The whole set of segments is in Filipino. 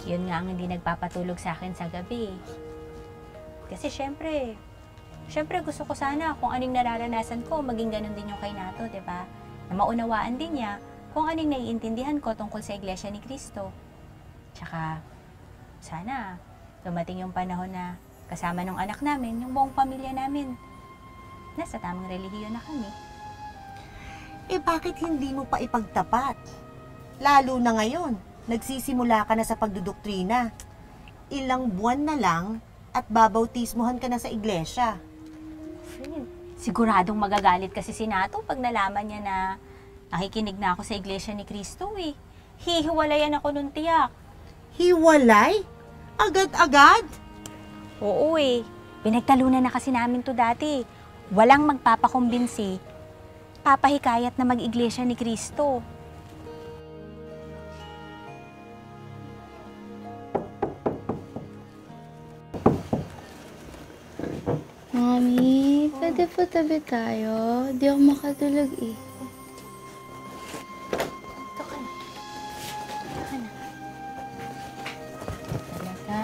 Yun nga ang hindi nagpapatulog sa akin sa gabi. Kasi syempre gusto ko sana kung anong nararanasan ko, maging ganun din yung kay Nato, di ba? Na maunawaan din niya kung anong naiintindihan ko tungkol sa Iglesia ni Cristo. Tsaka, sana dumating yung panahon na kasama ng anak namin, yung buong pamilya namin, nasa tamang relihiyon na kami. Eh bakit hindi mo pa ipagtapat? Lalo na ngayon, nagsisimula ka na sa pagdudoktrina. Ilang buwan na lang at babautismuhan ka na sa iglesia. Siguradong magagalit kasi si Nato pag nalaman niya na nakikinig na ako sa Iglesia ni Cristo eh. Hihiwalayan ako nun tiyak. Hiwalay? Agad-agad? Oo eh. Pinagtalunan na kasi namin to dati. Walang magpapakumbinsi, papahikayat na mag-Iglesia ni Cristo. Mami, pwede po tabi tayo? Di ako makatulog eh. Ito ka na. Ito ka na. Talaga.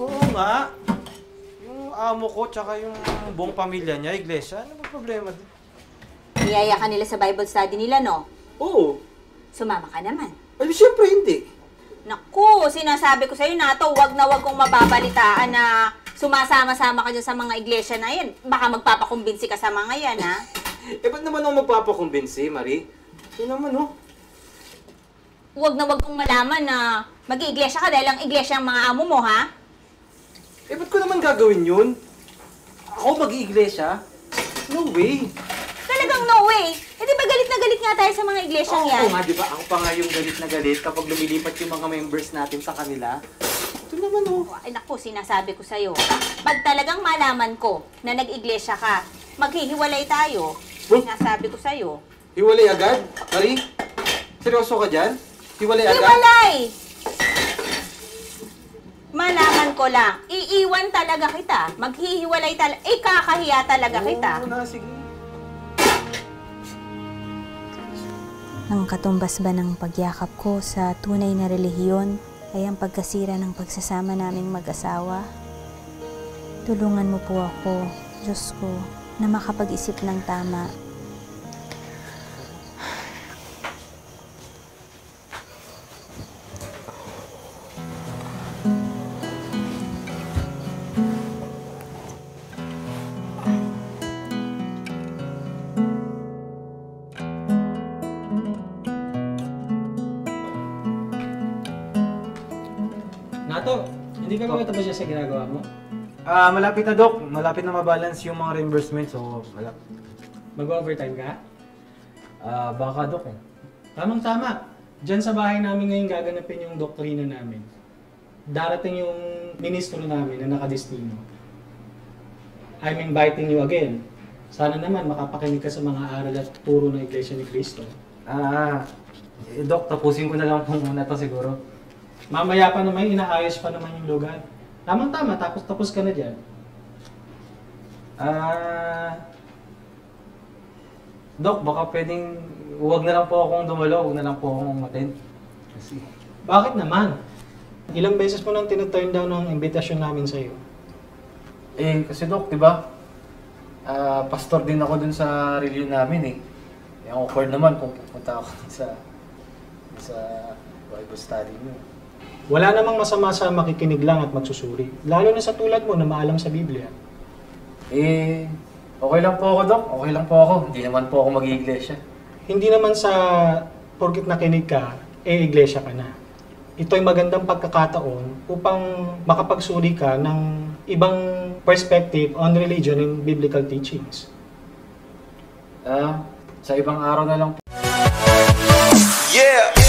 Oo nga. Yung amo ko tsaka yung buong pamilya niya, iglesia, ano ba problema din? Niyaya ka nila sa Bible study nila, no? Oo. Sumama ka naman. Ay, siyempre hindi. Naku, sinasabi ko sa'yo na to, wag na wag kong mababalitaan na sumasama-sama ka dyan sa mga iglesia na yan. Baka magpapakumbinsi ka sa mga yan, ha? Ba't naman ako magpapakumbinsi, Marie? Ito naman, oh. Wag na wag kong malaman na mag-iiglesia ka dahil ang iglesia ang mga amo mo, ha? Ba't ko naman gagawin yun? Ako mag-iiglesia? No way. Talagang no way. Eh di ba galit na galit nga tayo sa mga iglesyang yan? Oo nga, di ba? Ako pa nga yung galit na galit kapag lumilipat yung mga members natin sa kanila. Ito naman, oh. Ay naku, sinasabi ko sa'yo. Pag talagang malaman ko na nag-iglesia ka, maghihiwalay tayo. Sinasabi ko sa'yo. Hiwalay agad? Marie? Seryoso ka dyan? Hiwalay agad? Hiwalay! Malaman ko lang, iiwan talaga kita. Maghihiwalay talaga, ikakahiya talaga kita. Oo na, sige. Ang katumbas ba ng pagyakap ko sa tunay na relihiyon ay ang pagkasira ng pagsasama naming mag-asawa? Tulungan mo po ako, Diyos ko, na makapag-isip ng tama. Nato, hindi ka ba tapos sa ginagawa mo? Malapit na, Doc. Malapit na mabalance yung mga reimbursement, so Mag-overtime ka? baka, Doc, eh. Tamang-tama. Diyan sa bahay namin ngayon gaganapin yung doktrina namin. Darating yung ministro namin na nakadestino. I'm inviting you again. Sana naman makapakinig ka sa mga aral at turo ng Iglesia ni Cristo. Doc, tapusin ko na lang po muna to siguro. Mamaya pa naman, inaayos pa naman yung lugar. Tamang-tama, tapos ka na dyan. Doc, baka pwedeng huwag na lang po akong dumalo, huwag na lang po akong umattend. Kasi... Bakit naman? Ilang beses mo nang tina-turn down ang invitation namin sa'yo. Kasi Doc, di ba? Pastor din ako dun sa religion namin eh. Awkward naman kung pupunta ako sa Bible study mo. Wala namang masama sa makikinig lang at magsusuri. Lalo na sa tulad mo na maalam sa Biblia. Okay lang po ako, Doc. Okay lang po ako. Hindi naman po ako mag-iiglesia. Hindi naman sa porkit nakinig ka, iglesia ka na. Ito ay magandang pagkakataon upang makapagsuri ka ng ibang perspective on religion and biblical teachings. Sa ibang araw na lang po. Yeah.